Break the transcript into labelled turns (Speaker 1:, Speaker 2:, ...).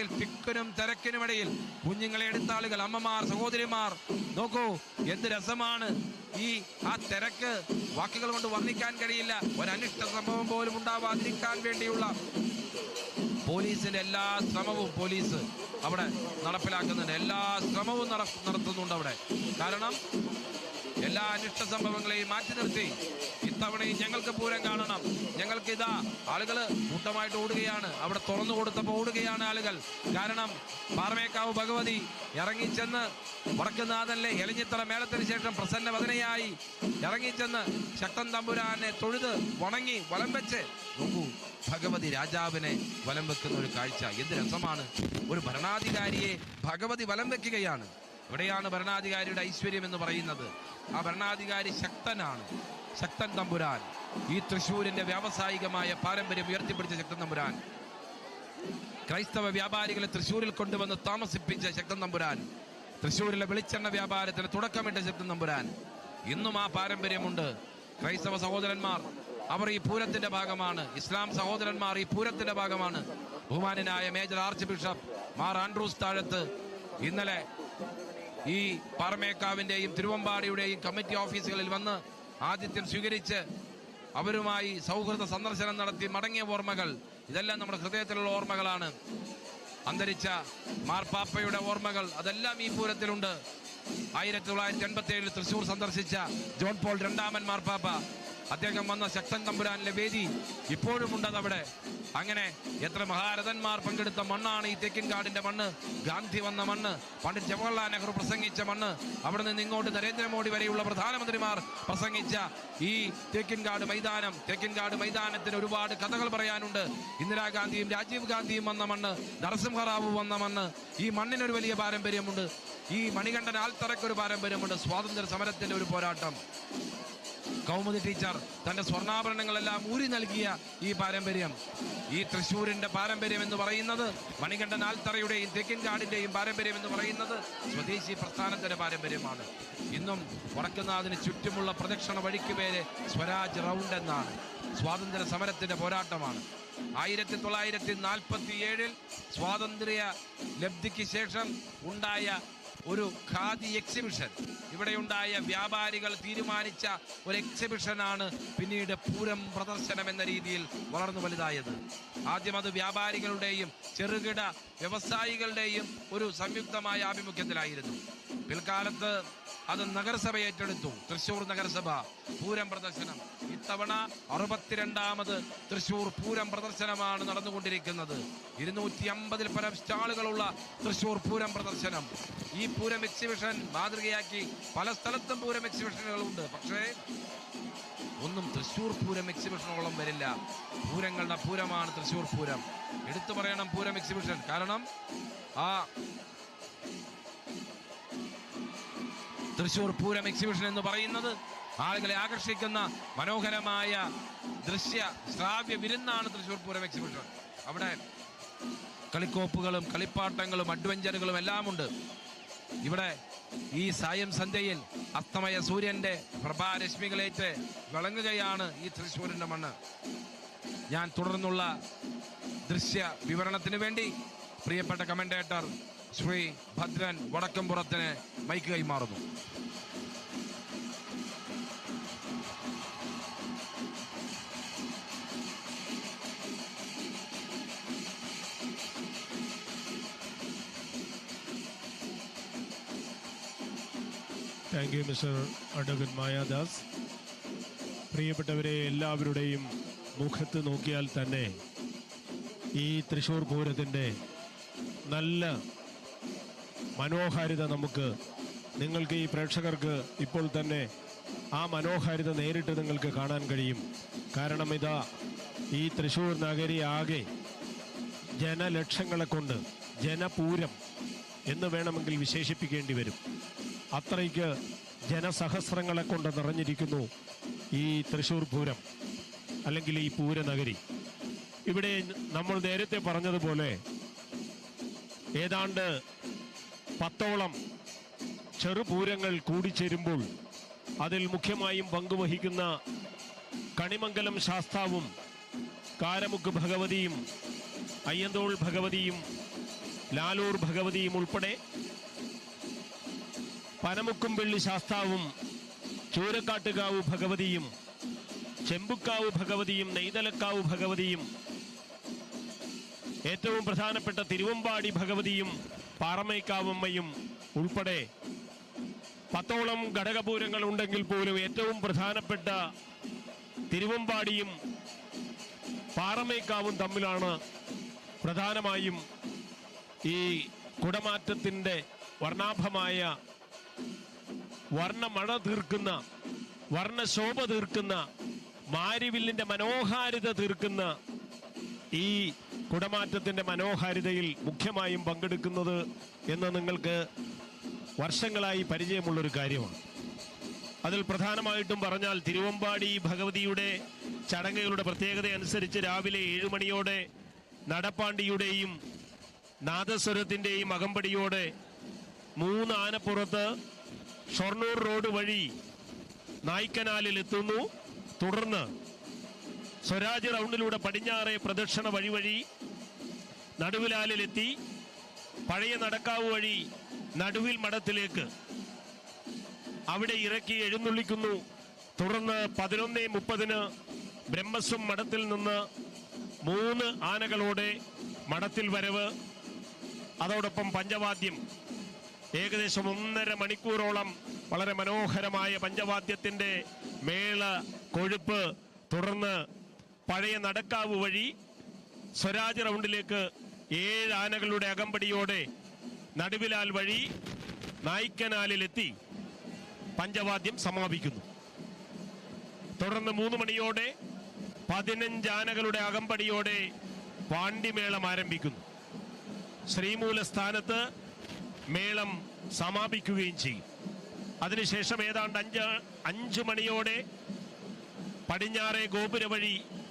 Speaker 1: തിരക്കുകൾക്കിടയിൽ, തിക്കിനും തിരക്കിനുമിടയിൽ കുഞ്ഞുങ്ങളെ എടുത്ത ആളുകൾ, അമ്മമാർ, സഹോദരിമാർ, നോക്കൂ എന്ത് രസമാണ് ആ തിരക്ക് വാക്കുകൾ കൊണ്ട് വർണ്ണിക്കാൻ കഴിയില്ല. ഒരനിഷ്ട സംഭവം പോലും ഉണ്ടാവാതിരിക്കാൻ വേണ്ടിയുള്ള പോലീസിന്റെ എല്ലാ ശ്രമവും പോലീസ് അവിടെ നടപ്പിലാക്കുന്നുണ്ട്. എല്ലാ ശ്രമവും നടത്തുന്നുണ്ട് അവിടെ. കാരണം എല്ലാ അനിഷ്ട സംഭവങ്ങളെയും മാറ്റി നിർത്തി ഇത്തവണയും ഞങ്ങൾക്ക് പൂരം കാണണം, ഞങ്ങൾക്ക് ഇതാ ആളുകൾ കൂട്ടമായിട്ട് ഓടുകയാണ്. അവിടെ തുറന്നു കൊടുത്തപ്പോൾ ഓടുകയാണ് ആളുകൾ. കാരണം പാറമേക്കാവ് ഭഗവതി ഇറങ്ങിച്ചെന്ന് വടക്കുന്നാഥനിലെ എലിഞ്ഞിത്തറ മേളത്തിന് ശേഷം പ്രസന്നവദനയായി ഇറങ്ങിച്ചെന്ന് ശക്തൻ തമ്പുരാനെ തൊഴുത് വണങ്ങി വലം വെച്ച് നോക്കൂ, ഭഗവതി രാജാവിനെ വലം വെക്കുന്ന ഒരു കാഴ്ച. എന്ത് രസമാണ്! ഒരു ഭരണാധികാരിയെ ഭഗവതി വലം വെക്കുകയാണ്. ഇവിടെയാണ് ഭരണാധികാരിയുടെ ഐശ്വര്യം എന്ന് പറയുന്നത്. ആ ഭരണാധികാരി ശക്തനാണ്, ശക്തൻ തമ്പുരാൻ. ഈ തൃശ്ശൂരിന്റെ വ്യാവസായികമായ പാരമ്പര്യം ഉയർത്തിപ്പിടിച്ച ശക്തൻ തമ്പുരാൻ, ക്രൈസ്തവ വ്യാപാരികളെ തൃശ്ശൂരിൽ കൊണ്ടുവന്ന് താമസിപ്പിച്ച ശക്തൻ തമ്പുരാൻ, തൃശ്ശൂരിലെ വെളിച്ചെണ്ണ വ്യാപാരത്തിന് തുടക്കമിട്ട ശക്തൻ തമ്പുരാൻ. ഇന്നും ആ പാരമ്പര്യമുണ്ട്. ക്രൈസ്തവ സഹോദരന്മാർ അവർ ഈ പൂരത്തിന്റെ ഭാഗമാണ്. ഇസ്ലാം സഹോദരന്മാർ ഈ പൂരത്തിന്റെ ഭാഗമാണ്. ബഹുമാന്യനായ major archbishop Mar Andrews Thazhath ഇന്നലെ ഈ പാറമേക്കാവിന്റെയും തിരുവമ്പാടിയുടെയും കമ്മിറ്റി ഓഫീസുകളിൽ വന്ന് ആതിഥ്യം സ്വീകരിച്ച് അവരുമായി സൗഹൃദ സന്ദർശനം നടത്തി മടങ്ങിയ ഓർമ്മകൾ, ഇതെല്ലാം നമ്മുടെ ഹൃദയത്തിലുള്ള ഓർമ്മകളാണ്. അന്തരിച്ച മാർപ്പാപ്പയുടെ ഓർമ്മകൾ അതെല്ലാം ഈ പൂരത്തിലുണ്ട്. 1987 തൃശ്ശൂർ സന്ദർശിച്ച ജോൺ പോൾ രണ്ടാമൻ മാർപ്പാപ്പ, അദ്ദേഹം വന്ന ശക്തൻ തമ്പുരാനിലെ വേദി ഇപ്പോഴും ഉണ്ടതവിടെ. അങ്ങനെ എത്ര മഹാരഥന്മാർ പങ്കെടുത്ത മണ്ണാണ് ഈ തേക്കിൻകാടിന്റെ മണ്ണ്. ഗാന്ധി വന്ന മണ്ണ്, പണ്ഡിറ്റ് ജവഹർലാൽ നെഹ്റു പ്രസംഗിച്ച മണ്ണ്, അവിടെ നിന്ന് ഇങ്ങോട്ട് നരേന്ദ്രമോദി വരെയുള്ള പ്രധാനമന്ത്രിമാർ പ്രസംഗിച്ച ഈ തേക്കിൻകാട് മൈതാനം. തേക്കിൻകാട് മൈതാനത്തിന് ഒരുപാട് കഥകൾ പറയാനുണ്ട്. ഇന്ദിരാഗാന്ധിയും രാജീവ് ഗാന്ധിയും വന്ന മണ്ണ്, നരസിംഹറാവു വന്ന മണ്ണ്. ഈ മണ്ണിനൊരു വലിയ പാരമ്പര്യമുണ്ട്. ഈ മണികണ്ഠൻ ആൽത്തറയ്ക്കൊരു പാരമ്പര്യമുണ്ട്. സ്വാതന്ത്ര്യ സമരത്തിന്റെ ഒരു പോരാട്ടം. കൗമുദി ടീച്ചർ തന്റെ സ്വർണ്ണാഭരണങ്ങളെല്ലാം ഊരി നൽകിയ ഈ പാരമ്പര്യം, ഈ തൃശ്ശൂരിന്റെ പാരമ്പര്യം എന്ന് പറയുന്നത്, മണികണ്ഠൻ ആൽത്തറയുടെയും തേക്കിൻകാടിന്റെയും പാരമ്പര്യം എന്ന് പറയുന്നത് സ്വദേശി പ്രസ്ഥാനത്തിന്റെ പാരമ്പര്യമാണ്. ഇന്നും വടക്കുന്നാഥിന് ചുറ്റുമുള്ള പ്രദക്ഷിണ വഴിക്ക് പേര് സ്വരാജ് റൗണ്ട് എന്നാണ്. സ്വാതന്ത്ര്യ സമരത്തിന്റെ പോരാട്ടമാണ്. 1947 സ്വാതന്ത്ര്യ ലബ്ധിക്ക് ശേഷം ഉണ്ടായ ഒരു ഖാദി എക്സിബിഷൻ, ഇവിടെയുണ്ടായ വ്യാപാരികൾ തീരുമാനിച്ച ഒരു എക്സിബിഷനാണ് പിന്നീട് പൂരം പ്രദർശനം എന്ന രീതിയിൽ വളർന്നു വലുതായത്. ആദ്യം അത് വ്യാപാരികളുടെയും ചെറുകിട വ്യവസായികളുടെയും ഒരു സംയുക്തമായ ആഭിമുഖ്യത്തിലായിരുന്നു. പിൽക്കാലത്ത് അത് നഗരസഭ ഏറ്റെടുത്തു. തൃശ്ശൂർ നഗരസഭ പൂരം പ്രദർശനം. ഇത്തവണ 62ാമത് തൃശ്ശൂർ പൂരം പ്രദർശനമാണ് നടന്നുകൊണ്ടിരിക്കുന്നത്. 250-ൽ പരം സ്റ്റാളുകളുള്ള തൃശ്ശൂർ പൂരം പ്രദർശനം. ഈ പൂരം എക്സിബിഷൻ മാതൃകയാക്കി പല സ്ഥലത്തും പൂരം എക്സിബിഷനുകളുണ്ട്. പക്ഷേ ഒന്നും തൃശ്ശൂർ പൂരം എക്സിബിഷനോളം വരില്ല. പൂരങ്ങളുടെ പൂരമാണ് തൃശ്ശൂർ പൂരം. എടുത്തു പറയണം പൂരം എക്സിബിഷൻ. കാരണം ആ തൃശ്ശൂർ പൂരം എക്സിബിഷൻ എന്ന് പറയുന്നത് ആളുകളെ ആകർഷിക്കുന്ന മനോഹരമായ ദൃശ്യ ശ്രാവ്യ വിരുന്നാണ് തൃശ്ശൂർ പൂരം എക്സിബിഷൻ. അവിടെ കളിക്കോപ്പുകളും കളിപ്പാട്ടങ്ങളും അഡ്വഞ്ചറുകളും എല്ലാം ഉണ്ട്. ഇവിടെ ഈ സായം സന്ധ്യയിൽ അസ്തമയ സൂര്യന്റെ പ്രഭാരശ്മികളേറ്റ് വിളങ്ങുകയാണ് ഈ തൃശ്ശൂരിന്റെ മണ്ണ്. ഞാൻ തുടർന്നുള്ള ദൃശ്യ വിവരണത്തിന് വേണ്ടി പ്രിയപ്പെട്ട കമന്റേറ്റർ ശ്രീ ഭദ്രൻ വടക്കംപുറത്തിന് മൈക്ക് കൈമാറുന്നു.
Speaker 2: Thank you mister advocate Mayadas. പ്രിയപ്പെട്ടവരെ, എല്ലാവരുടെയും മുഖത്ത് നോക്കിയാൽ തന്നെ ഈ തൃശ്ശൂർ പൂരത്തിൻ്റെ നല്ല മനോഹാരിത നിങ്ങൾക്ക് ഈ പ്രേക്ഷകർക്ക് ഇപ്പോൾ തന്നെ ആ മനോഹാരിത നേരിട്ട് നിങ്ങൾക്ക് കാണാൻ കഴിയും. കാരണം ഇതാ ഈ തൃശ്ശൂർ നഗരി ആകെ ജനലക്ഷങ്ങളെ കൊണ്ട് ജനപൂരം എന്ന് വേണമെങ്കിൽ വിശേഷിപ്പിക്കേണ്ടി വരും. അത്രയ്ക്ക് ജനസഹസ്രങ്ങളെ കൊണ്ട് നിറഞ്ഞിരിക്കുന്നു ഈ തൃശ്ശൂർ പൂരം അല്ലെങ്കിൽ ഈ പൂരനഗരി. ഇവിടെ നമ്മൾ നേരത്തെ പറഞ്ഞതുപോലെ ഏതാണ്ട് 10ഓളം ചെറുപൂരങ്ങൾ കൂടിച്ചേരുമ്പോൾ അതിൽ മുഖ്യമായും പങ്കുവഹിക്കുന്ന കണിമംഗലം ശാസ്താവും കാരമുക്ക് ഭഗവതിയും അയ്യന്തോൾ ഭഗവതിയും ലാലൂർ ഭഗവതിയും ഉൾപ്പെടെ പനമുക്കുംപള്ളി ശാസ്താവും ചൂരക്കാട്ടുകാവ് ഭഗവതിയും ചെമ്പുക്കാവ് ഭഗവതിയും നെയ്തലക്കാവ് ഭഗവതിയും ഏറ്റവും പ്രധാനപ്പെട്ട തിരുവമ്പാടി ഭഗവതിയും പാറമേക്കാവമ്മയും ഉൾപ്പെടെ 10ഓളം ഘടകപൂരങ്ങൾ ഉണ്ടെങ്കിൽ പോലും ഏറ്റവും പ്രധാനപ്പെട്ട തിരുവമ്പാടിയും പാറമേക്കാവും തമ്മിലാണ് പ്രധാനമായും ഈ കുടമാറ്റത്തിൻ്റെ വർണ്ണാഭമായ വർണ്ണമഴ തീർക്കുന്ന വർണ്ണശോഭ തീർക്കുന്ന മാരിവില്ലിൻ്റെ മനോഹാരിത തീർക്കുന്ന ഈ കുടമാറ്റത്തിൻ്റെ മനോഹാരിതയിൽ മുഖ്യമായും പങ്കെടുക്കുന്നത് എന്ന് നിങ്ങൾക്ക് വർഷങ്ങളായി പരിചയമുള്ളൊരു കാര്യമാണ്. അതിൽ പ്രധാനമായിട്ടും പറഞ്ഞാൽ തിരുവമ്പാടി ഭഗവതിയുടെ ചടങ്ങുകളുടെ പ്രത്യേകത അനുസരിച്ച് രാവിലെ 7 മണിയോടെ നടപ്പാണ്ടിയുടെയും നാദസ്വരത്തിൻ്റെയും അകമ്പടിയോടെ 3 ആനപ്പുറത്ത് ഷൊർണൂർ റോഡ് വഴി നായ്ക്കനാലിൽ എത്തുന്നു. തുടർന്ന് സ്വരാജ് റൗണ്ടിലൂടെ പടിഞ്ഞാറെ പ്രദക്ഷിണ വഴി നടുവിലാലിലെത്തി പഴയ നടക്കാവ് വഴി നടുവിൽ മഠത്തിലേക്ക് അവിടെ ഇറക്കി എഴുന്നള്ളിക്കുന്നു. തുടർന്ന് 11:30 ബ്രഹ്മസ്വം മഠത്തിൽ നിന്ന് 3 ആനകളോടെ മഠത്തിൽ വരവ്. അതോടൊപ്പം പഞ്ചവാദ്യം ഏകദേശം 1.5 മണിക്കൂറോളം വളരെ മനോഹരമായ പഞ്ചവാദ്യത്തിൻ്റെ മേള കൊഴുപ്പ്. തുടർന്ന് പഴയ നടക്കാവ് വഴി സ്വരാജ് റൗണ്ടിലേക്ക് 7 ആനകളുടെ അകമ്പടിയോടെ നടുവിലാൽ വഴി നായ്ക്കനാലിലെത്തി പഞ്ചവാദ്യം സമാപിക്കുന്നു. തുടർന്ന് 3 മണിയോടെ 15 ആനകളുടെ അകമ്പടിയോടെ പാണ്ടിമേളം ആരംഭിക്കുന്നു. ശ്രീമൂലസ്ഥാനത്ത് മേളം സമാപിക്കുകയും ചെയ്യും. അതിനുശേഷം ഏതാണ്ട് 5 മണിയോടെ പടിഞ്ഞാറെ ഗോപുര വഴി